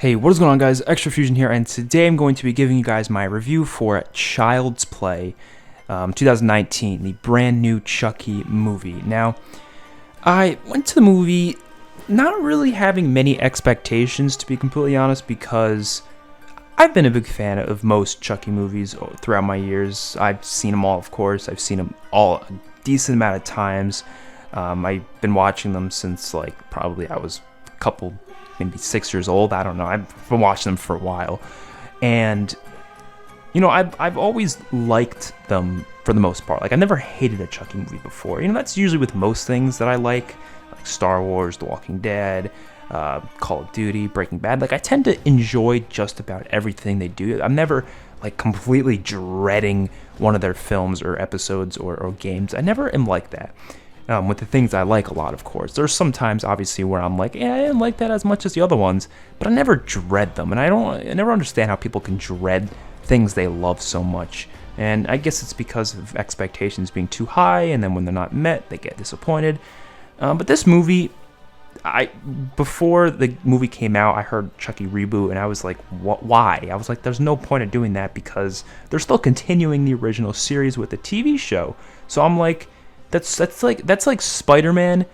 Hey, what is going on, guys? XpertFusion here, and today I'm going to be giving you guys my review for Child's Play 2019, the brand new Chucky movie. Now, I went to the movie not really having many expectations, to be completely honest, because I've been a big fan of most Chucky movies throughout my years. I've seen them all, of course. I've seen them all a decent amount of times. I've been watching them since, probably I was a couple, maybe 6 years old. I don't know. I've been watching them for a while. And, I've always liked them for the most part. I've never hated a Chucky movie before. That's usually with most things that I like Star Wars, The Walking Dead, Call of Duty, Breaking Bad. I tend to enjoy just about everything they do. I'm never, completely dreading one of their films or episodes or games. I never am like that. With the things I like a lot, of course. There's some times, obviously, where I'm like, I didn't like that as much as the other ones, but I never dread them, and I never understand how people can dread things they love so much. And I guess it's because of expectations being too high, and then when they're not met, they get disappointed. But this movie, before the movie came out, I heard Chucky reboot, and I was like, why? I was like, there's no point of doing that because they're still continuing the original series with the TV show. So I'm like, that's like Spider-Man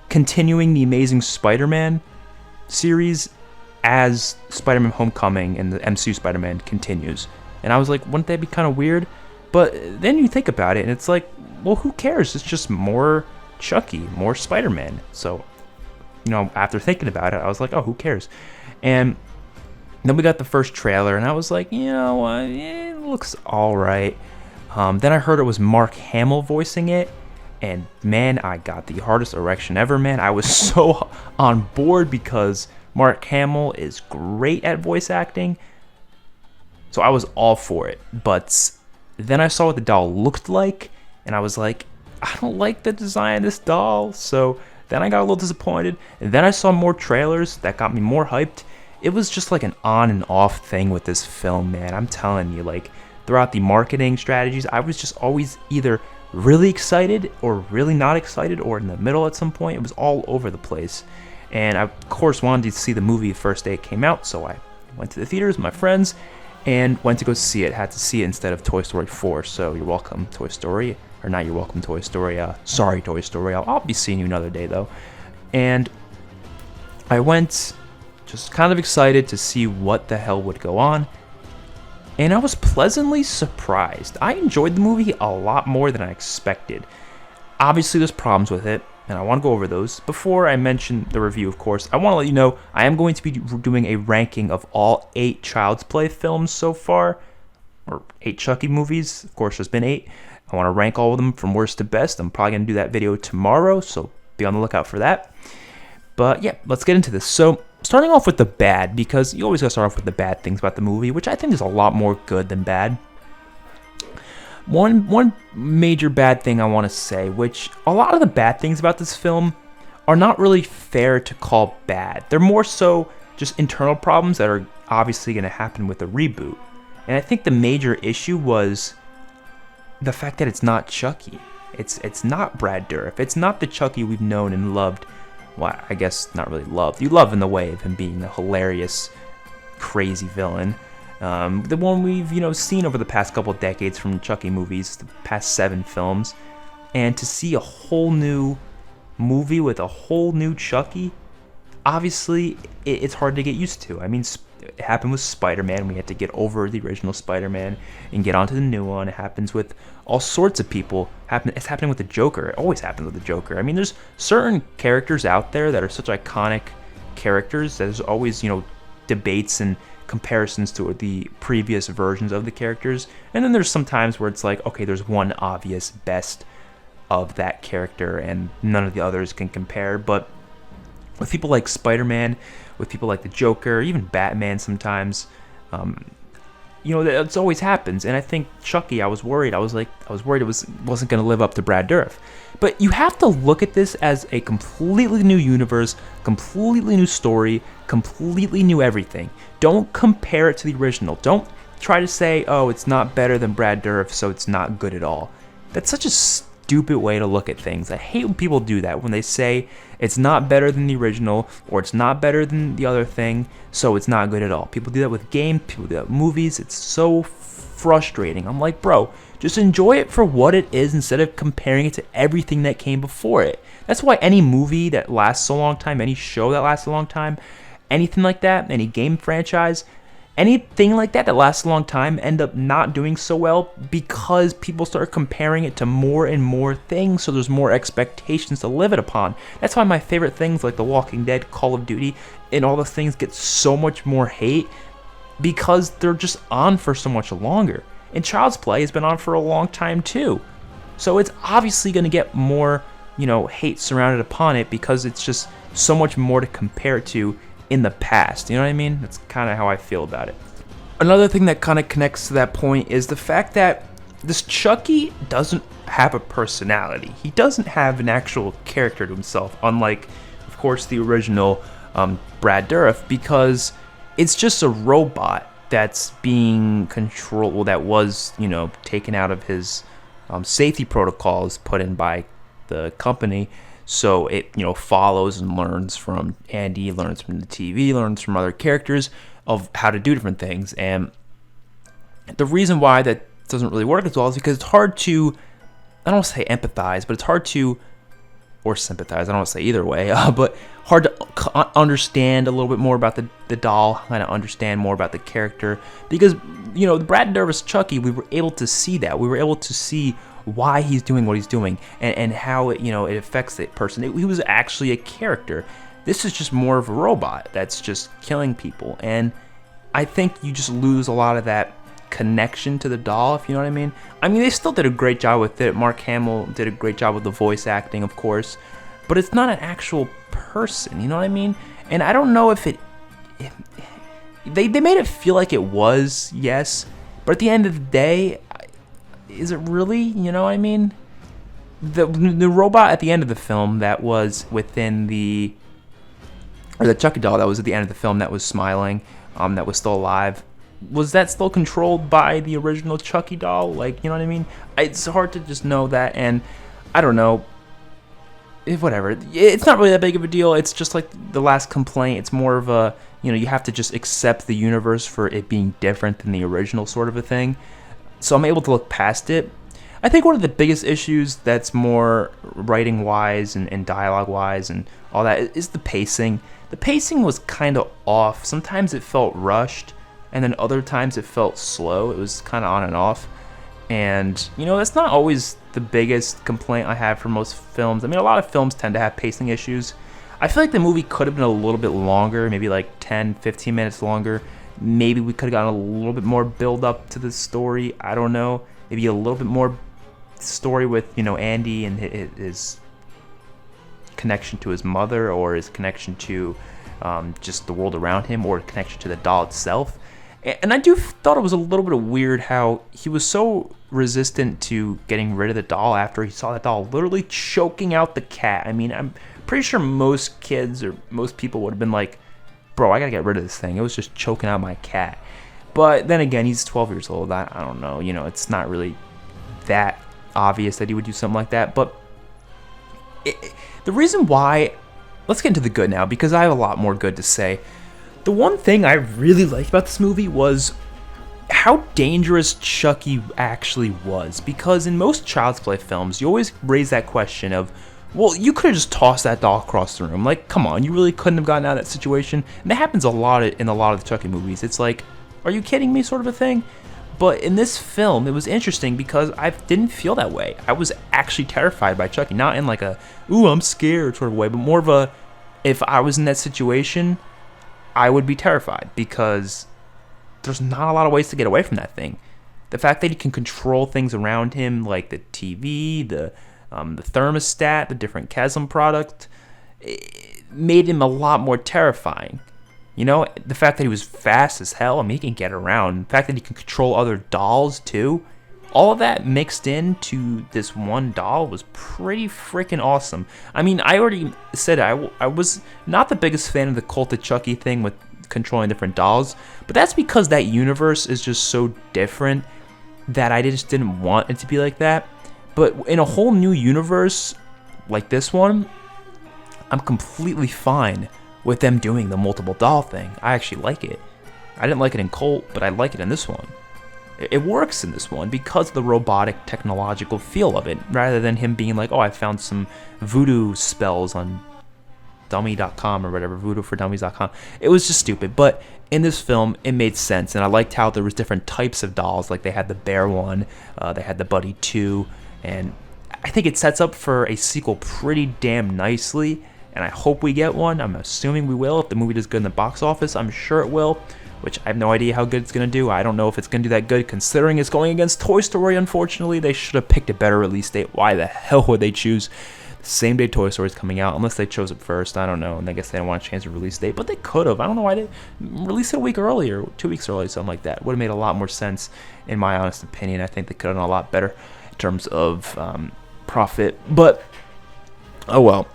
continuing the Amazing Spider-Man series as Spider-Man Homecoming and the MCU Spider-Man continues. And I was like, wouldn't that be kind of weird? But then you think about it, and it's like, well, who cares? It's just more Chucky, more Spider-Man. So, after thinking about it, I was like, oh, who cares? And then we got the first trailer, and I was like, it looks all right. Then I heard it was Mark Hamill voicing it. And man, I got the hardest erection ever, man. I was so on board because Mark Hamill is great at voice acting. So I was all for it. But then I saw what the doll looked like, and I was like, I don't like the design of this doll. So then I got a little disappointed. And then I saw more trailers that got me more hyped. It was just like an on and off thing with this film, man. I'm telling you, throughout the marketing strategies, I was just always either really excited or really not excited or in the middle at some point. It was all over the place. And I, of course, wanted to see the movie the first day it came out, so I went to the theaters with my friends and went to go see it. Had to see it instead of Toy Story 4, so you're welcome, Toy Story. Or not you're welcome, Toy Story. Sorry, Toy Story. I'll be seeing you another day, though. And I went just kind of excited to see what the hell would go on. And I was pleasantly surprised. I enjoyed the movie a lot more than I expected. Obviously, there's problems with it, and I want to go over those. Before I mention the review, of course, I want to let you know I am going to be doing a ranking of all 8 Child's Play films so far, or 8 Chucky movies. Of course, there's been 8. I want to rank all of them from worst to best. I'm probably going to do that video tomorrow, so be on the lookout for that. But yeah, let's get into this. So, starting off with the bad, because you always gotta start off with the bad things about the movie, which I think is a lot more good than bad. One major bad thing I want to say, which a lot of the bad things about this film are not really fair to call bad. They're more so just internal problems that are obviously going to happen with the reboot. And I think the major issue was the fact that it's not Chucky. It's not Brad Dourif. It's not the Chucky we've known and loved. Well, I guess not really loved. You love in the way of him being a hilarious, crazy villain. The one we've, seen over the past couple of decades from Chucky movies, the past 7 films. And to see a whole new movie with a whole new Chucky, obviously, it's hard to get used to. I mean, it happened with Spider-Man. We had to get over the original Spider-Man and get onto the new one. It happens with all sorts of people. It's happening with the Joker. It always happens with the Joker. I mean, there's certain characters out there that are such iconic characters that there's always, debates and comparisons to the previous versions of the characters. And then there's some times where it's like, okay, there's one obvious best of that character and none of the others can compare. But with people like Spider-Man, with people like the Joker, even Batman sometimes, that always happens. And I think Chucky, I was worried. I was worried it wasn't going to live up to Brad Dourif. But you have to look at this as a completely new universe, completely new story, completely new everything. Don't compare it to the original. Don't try to say, oh, it's not better than Brad Dourif, so it's not good at all. That's such a stupid way to look at things. I hate when people do that, when they say it's not better than the original or it's not better than the other thing, so it's not good at all. People do that with games, people do that with movies. It's so frustrating. I'm like, bro, just enjoy it for what it is instead of comparing it to everything that came before it. That's why any movie that lasts a long time, any show that lasts a long time, anything like that, any game franchise, anything like that that lasts a long time end up not doing so well because people start comparing it to more and more things, so there's more expectations to live it upon. That's why my favorite things like The Walking Dead, Call of Duty, and all those things get so much more hate because they're just on for so much longer. And Child's Play has been on for a long time too. So it's obviously going to get more, hate surrounded upon it because it's just so much more to compare it to in the past. You know what I mean? That's kind of how I feel about it. Another thing that kind of connects to that point is the fact that this Chucky doesn't have a personality. He doesn't have an actual character to himself, unlike, of course, the original Brad Dourif, because it's just a robot that's being controlled, well, that was, taken out of his safety protocols put in by the company. So it, follows and learns from Andy, learns from the TV, learns from other characters of how to do different things. And the reason why that doesn't really work as well is because it's hard to, I don't want to say empathize, but it's hard to, or sympathize, I don't want to say either way, but hard to understand a little bit more about the doll, kind of understand more about the character. Because, Brad Dourif's Chucky, we were able to see that. We were able to see why he's doing what he's doing and how it, it affects that person. He was actually a character. This is just more of a robot that's just killing people. And I think you just lose a lot of that connection to the doll, if you know what I mean. I mean, they still did a great job with it. Mark Hamill did a great job with the voice acting, of course, but it's not an actual person, you know what I mean? And I don't know if they made it feel like it was, yes, but at the end of the day, is it really, you know what I mean? The robot at the end of the film that was within the Chucky doll that was at the end of the film that was smiling, that was still alive, was that still controlled by the original Chucky doll? Like, you know what I mean? It's hard to just know that, and I don't know. Whatever. It's not really that big of a deal. It's just like the last complaint. It's more of a, you have to just accept the universe for it being different than the original sort of a thing. So I'm able to look past it. I think one of the biggest issues that's more writing-wise and dialogue-wise and all that is the pacing. The pacing was kind of off. Sometimes it felt rushed, and then other times it felt slow. It was kind of on and off. And, that's not always the biggest complaint I have for most films. I mean, a lot of films tend to have pacing issues. I feel like the movie could have been a little bit longer, maybe like 10, 15 minutes longer. Maybe we could have gotten a little bit more build up to the story. I don't know. Maybe a little bit more story with, Andy and his connection to his mother, or his connection to just the world around him, or connection to the doll itself. And I thought it was a little bit weird how he was so resistant to getting rid of the doll after he saw that doll literally choking out the cat. I mean, I'm pretty sure most kids or most people would have been like, bro, I gotta get rid of this thing. It was just choking out my cat. But then again, he's 12 years old. I don't know. It's not really that obvious that he would do something like that. But the reason why, let's get into the good now, because I have a lot more good to say. The one thing I really liked about this movie was how dangerous Chucky actually was. Because in most Child's Play films, you always raise that question of, well, you could have just tossed that doll across the room. Like, come on, you really couldn't have gotten out of that situation. And that happens a lot in a lot of the Chucky movies. It's like, are you kidding me, sort of a thing? But in this film, it was interesting because I didn't feel that way. I was actually terrified by Chucky. Not in like a, ooh, I'm scared sort of way, but more of a, if I was in that situation, I would be terrified because there's not a lot of ways to get away from that thing. The fact that he can control things around him, like the TV, the thermostat, the different Chasm product, it made him a lot more terrifying. The fact that he was fast as hell, I mean, he can get around. The fact that he can control other dolls too, all of that mixed into this one doll was pretty freaking awesome. I mean, I already said I was not the biggest fan of the Cult of Chucky thing with controlling different dolls, but that's because that universe is just so different that I just didn't want it to be like that. But in a whole new universe like this one, I'm completely fine with them doing the multiple doll thing. I actually like it. I didn't like it in Colt, but I like it in this one. It works in this one because of the robotic technological feel of it, rather than him being like, oh, I found some voodoo spells on dummy.com or whatever, voodoofordummies.com. It was just stupid, but in this film, it made sense, and I liked how there was different types of dolls. Like they had the bear one, they had the Buddy 2, and I think it sets up for a sequel pretty damn nicely, and I hope we get one. I'm assuming we will. If the movie does good in the box office, I'm sure it will, which I have no idea how good it's going to do. I don't know if it's going to do that good considering it's going against Toy Story, unfortunately. They should have picked a better release date. Why the hell would they choose the same day Toy Story is coming out, unless they chose it first? I don't know, and I guess they didn't want to change the release date, but they could have. I don't know why they released it a week earlier, 2 weeks early, something like that. Would have made a lot more sense, in my honest opinion. I think they could have done a lot better in terms of profit, but oh well.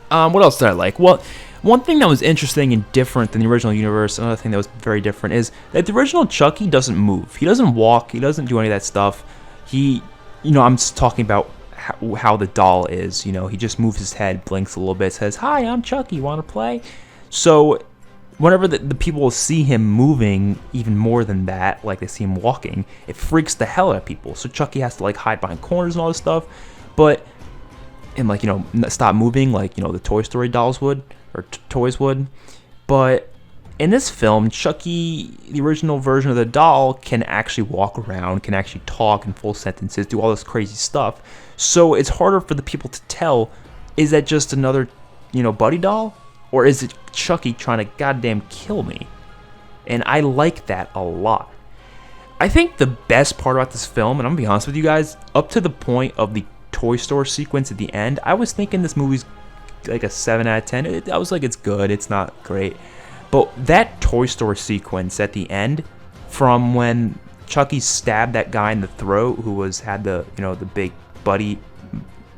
What else did I like? Well, one thing that was interesting and different than the original universe, another thing that was very different, is that the original Chucky doesn't move. He doesn't walk. He doesn't do any of that stuff. I'm just talking about how the doll is. He just moves his head, blinks a little bit, says, "Hi, I'm Chucky. Want to play?" So whenever the people will see him moving even more than that, like they see him walking, it freaks the hell out of people. So Chucky has to like hide behind corners and all this stuff, but stop moving like the Toy Story dolls would, or toys would. But in this film, Chucky, the original version of the doll, can actually walk around, can actually talk in full sentences, do all this crazy stuff. So it's harder for the people to tell, is that just another, buddy doll? Or is it Chucky trying to goddamn kill me? And I like that a lot. I think the best part about this film, and I'm going to be honest with you guys, up to the point of the Toy Story sequence at the end, I was thinking this movie's like a 7 out of 10. I was like, it's good, it's not great. But that Toy Story sequence at the end, from when Chucky stabbed that guy in the throat who had the the big buddy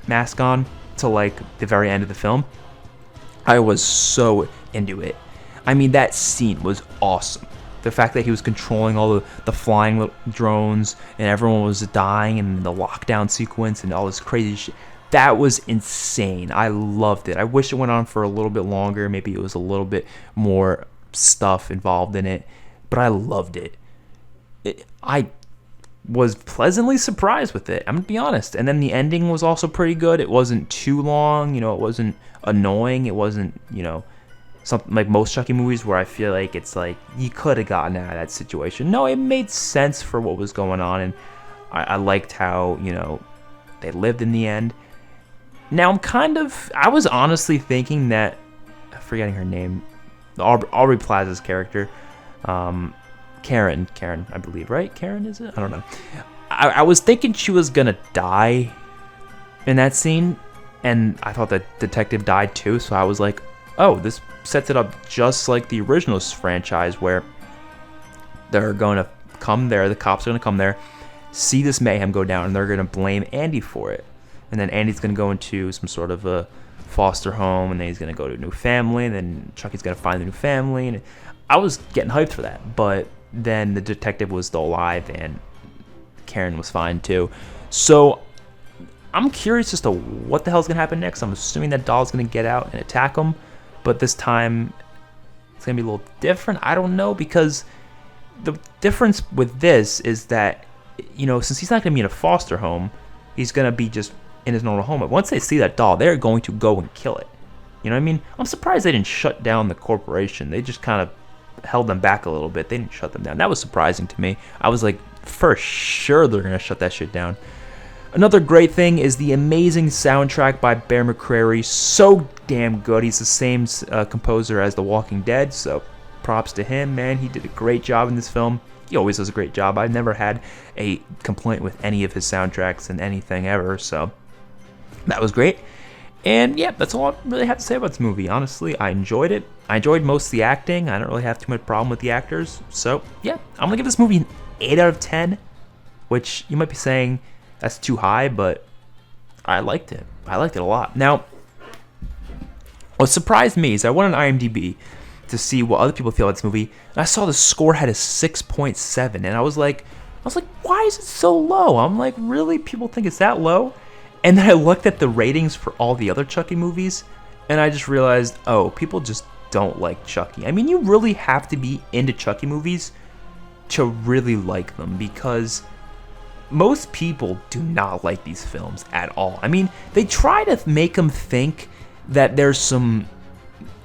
mask on, to like the very end of the film, I was so into it. I mean, that scene was awesome. The fact that he was controlling all the flying little drones and everyone was dying, and the lockdown sequence and all this crazy shit. That was insane. I loved it. I wish it went on for a little bit longer. Maybe it was a little bit more stuff involved in it, but I loved it. I was pleasantly surprised with it, I'm gonna be honest. And then the ending was also pretty good. It wasn't too long, it wasn't annoying. It wasn't, something like most Chucky movies where I feel like it's like you could have gotten out of that situation. No, it made sense for what was going on, and I liked how, they lived in the end. Now I was honestly thinking that, I'm forgetting her name, Aubrey Plaza's character, Karen, I believe, right? Karen, is it? I don't know. I was thinking she was gonna die in that scene, and I thought the detective died too, so I was like, oh, this sets it up just like the original franchise, where they're going to come there, the cops are going to come there, see this mayhem go down, and they're going to blame Andy for it. And then Andy's going to go into some sort of a foster home, and then he's going to go to a new family, and then Chucky's going to find a new family. And I was getting hyped for that, but then the detective was still alive, and Karen was fine too. So I'm curious as to what the hell's going to happen next. I'm assuming that doll's going to get out and attack him, but this time it's going to be a little different. I don't know, because the difference with this is that, since he's not going to be in a foster home, he's going to be just in his normal home. But once they see that doll, they're going to go and kill it. You know what I mean? I'm surprised they didn't shut down the corporation. They just kind of held them back a little bit. They didn't shut them down. That was surprising to me. I was like, for sure they're going to shut that shit down. Another great thing is the amazing soundtrack by Bear McCreary. So damn good. He's the same composer as The Walking Dead, so props to him, man. He did a great job in this film. He always does a great job. I've never had a complaint with any of his soundtracks in anything ever, so that was great. And yeah, that's all I really have to say about this movie. Honestly, I enjoyed it. I enjoyed most of the acting. I don't really have too much problem with the actors. So yeah, I'm going to give this movie an 8 out of 10, which you might be saying that's too high, but I liked it. I liked it a lot. Now, what surprised me is I went on IMDb to see what other people feel about this movie, and I saw the score had a 6.7, and I was like, was like, why is it so low? I'm like, really? People think it's that low? And then I looked at the ratings for all the other Chucky movies, and I just realized, oh, people just don't like Chucky. I mean, you really have to be into Chucky movies to really like them, because most people do not like these films at all. I mean, they try to make them think that there's some,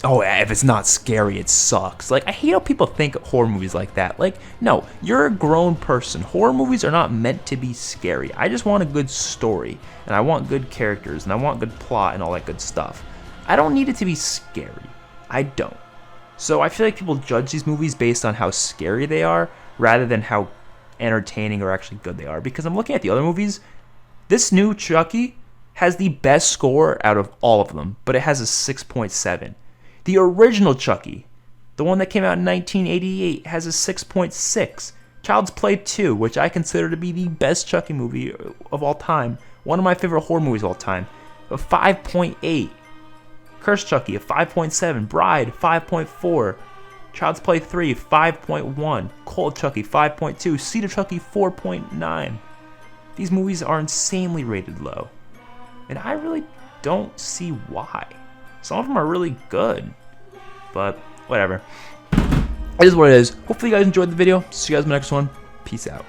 oh, if it's not scary, it sucks. Like, I hate how people think horror movies like that. Like, no, you're a grown person. Horror movies are not meant to be scary. I just want a good story, and I want good characters, and I want good plot and all that good stuff. I don't need it to be scary. I don't. So I feel like people judge these movies based on how scary they are rather than how entertaining or actually good they are. Because I'm looking at the other movies, this new Chucky has the best score out of all of them, but it has a 6.7. The original Chucky, the one that came out in 1988, has a 6.6. Child's Play 2, which I consider to be the best Chucky movie of all time, one of my favorite horror movies of all time, a 5.8. Cursed Chucky, a 5.7. Bride, 5.4. Child's Play 3, 5.1. Cold Chucky, 5.2. Seed of Chucky, 4.9. These movies are insanely rated low, and I really don't see why. Some of them are really good, but whatever. It is what it is. Hopefully you guys enjoyed the video. See you guys in the next one. Peace out.